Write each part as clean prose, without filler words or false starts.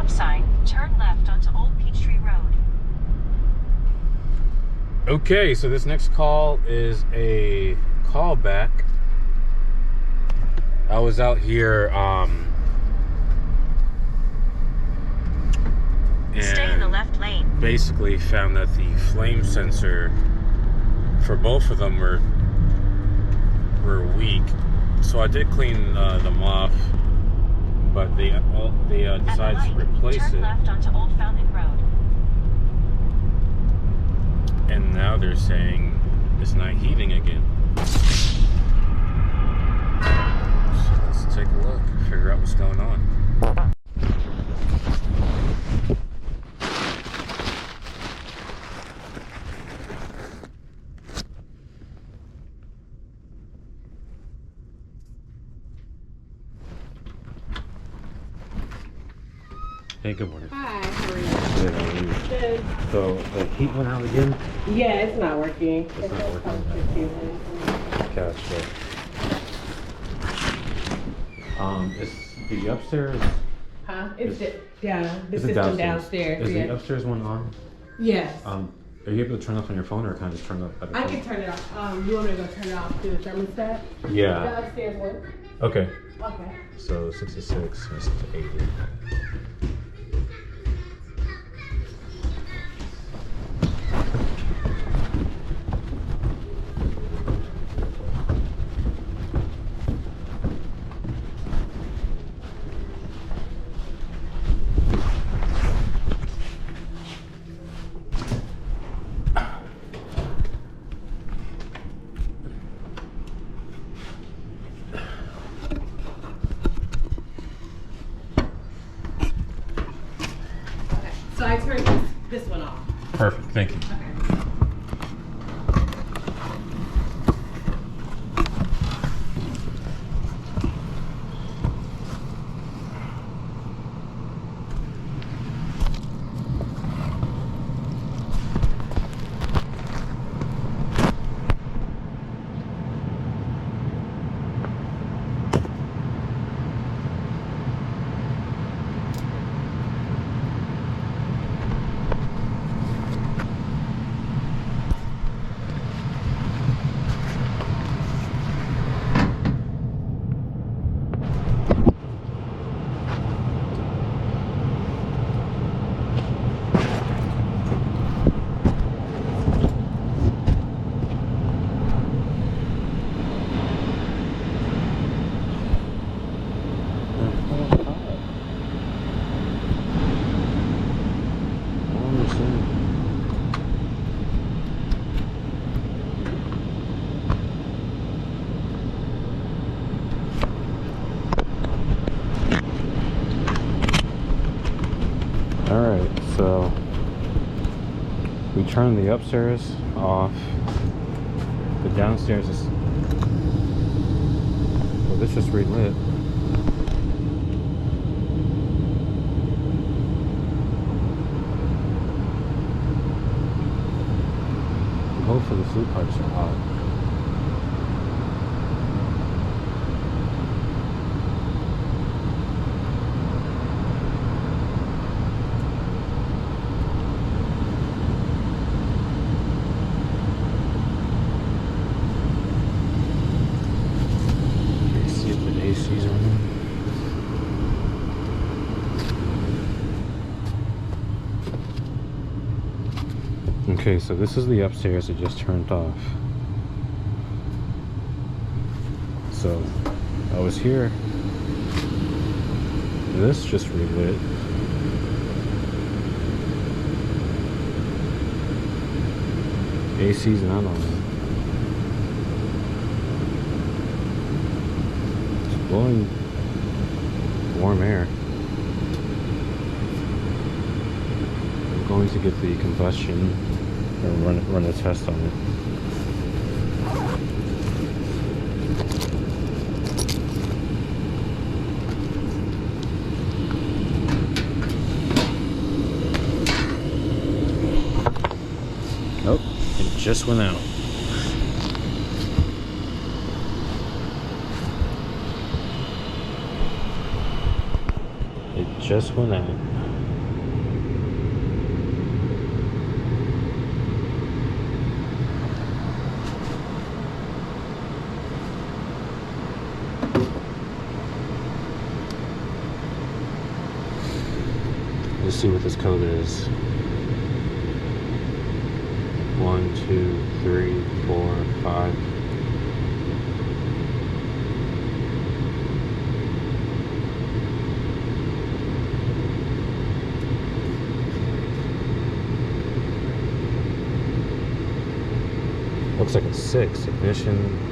Stop sign, turn left onto Old Peachtree Road. Okay, so this next call is a callback. I was out here, Stay in the left lane. basically found that the flame sensor for both of them were weak. So I did clean them off, but they decided to replace turn it. left onto Old Fountain Road. And now they're saying it's not heating again. So let's take a look, figure out what's going on. Hey, good morning. Hi, how are you? Good, how are you? Good. So the heat went out again? Yeah, it's not working. It's not working. Gotcha. Is the upstairs? Huh? It's yeah, the Is it system downstairs. Is Yeah. the upstairs one on? Yes. Are you able to turn off on your phone, or can I just turn it up? At the I phone? can turn it off. You want me to go turn it off through the thermostat? Yeah. The upstairs one? Okay. Okay. So 66 versus 80. Okay. So I turned this one off. Perfect. Thank you. Okay. Alright, so we turned the upstairs off. The downstairs is, well, this just relit. Hopefully the flue pipes are hot. See if the AC's running. Okay, so this is the upstairs it just turned off. So I was here. This just relit. AC's not on. It's blowing warm air. I'm going to get the combustion or run a test on it. Nope, it just went out. It just went out. Let's see what this code is. 1, 2, 3, 4, 5. Looks like a 6. Ignition.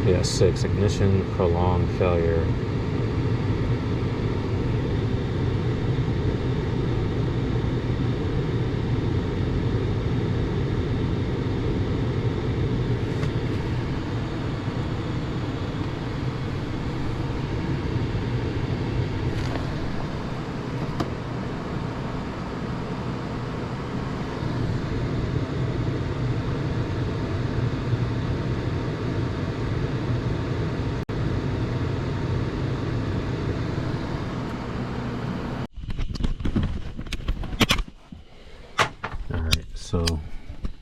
Yeah, 6. Ignition prolonged failure. So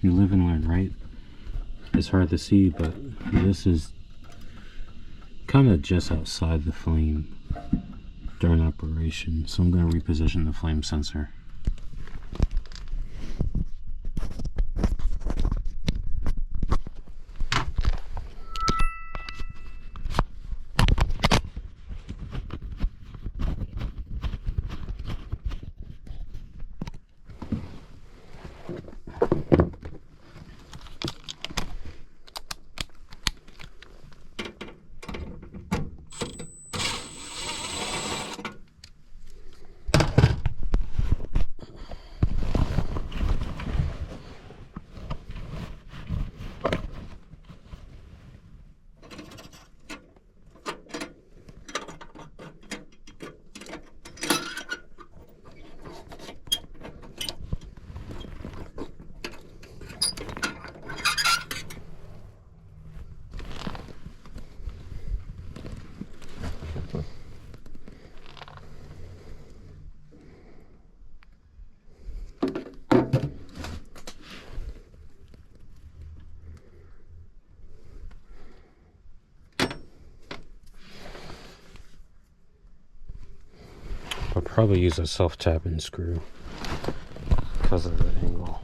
you live and learn, right? It's hard to see, but this is kind of just outside the flame during operation. So I'm going to reposition the flame sensor. I'll probably use a self-tapping screw because of the angle.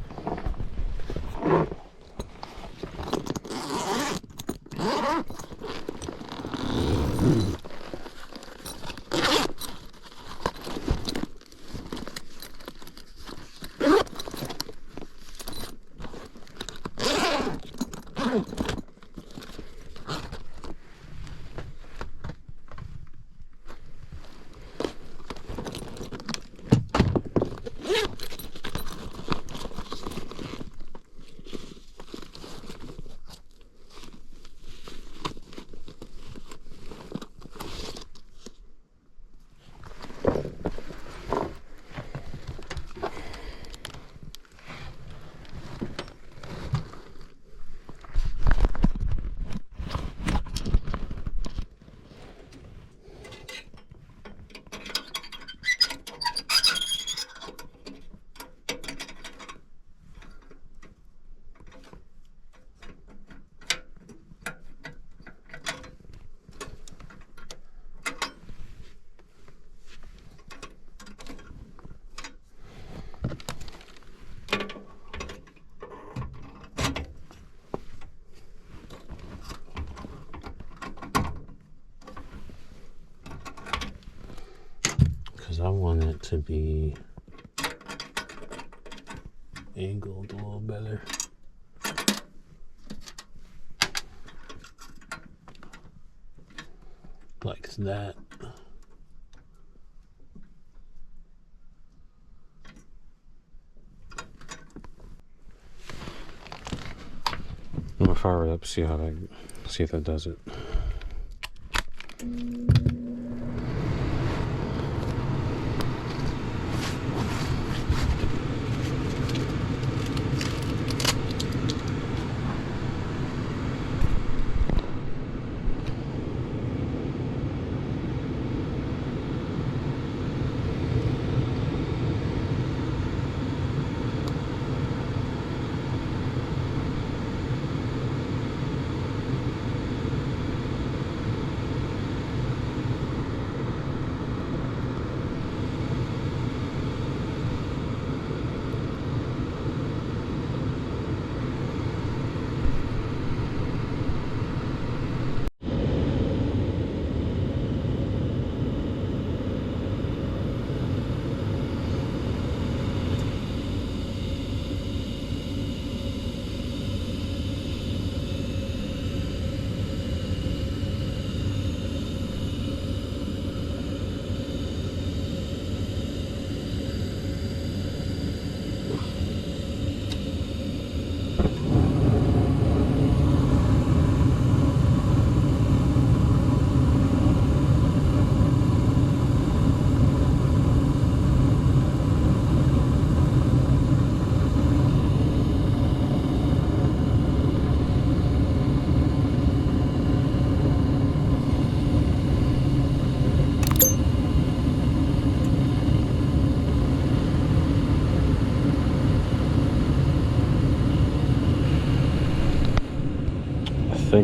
I want it to be angled a little better. Like that. I'm gonna fire it up, see if that does it.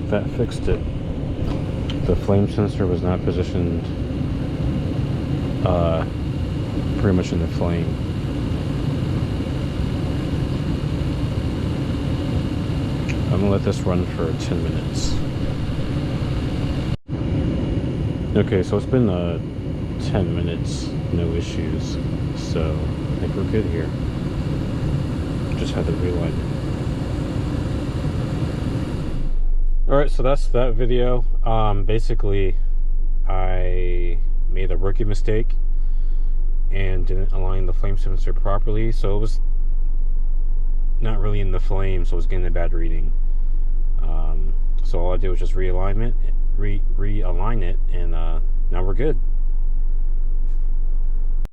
think that fixed it. The flame sensor was not positioned pretty much in the flame. I'm gonna let this run for 10 minutes. Okay, so it's been 10 minutes, no issues, so I think we're good here. Just had to rewind it. Alright, so that's that video. Basically, I made a rookie mistake and didn't align the flame sensor properly, so it was not really in the flame, so it was getting a bad reading. So all I did was just realign it, and now we're good.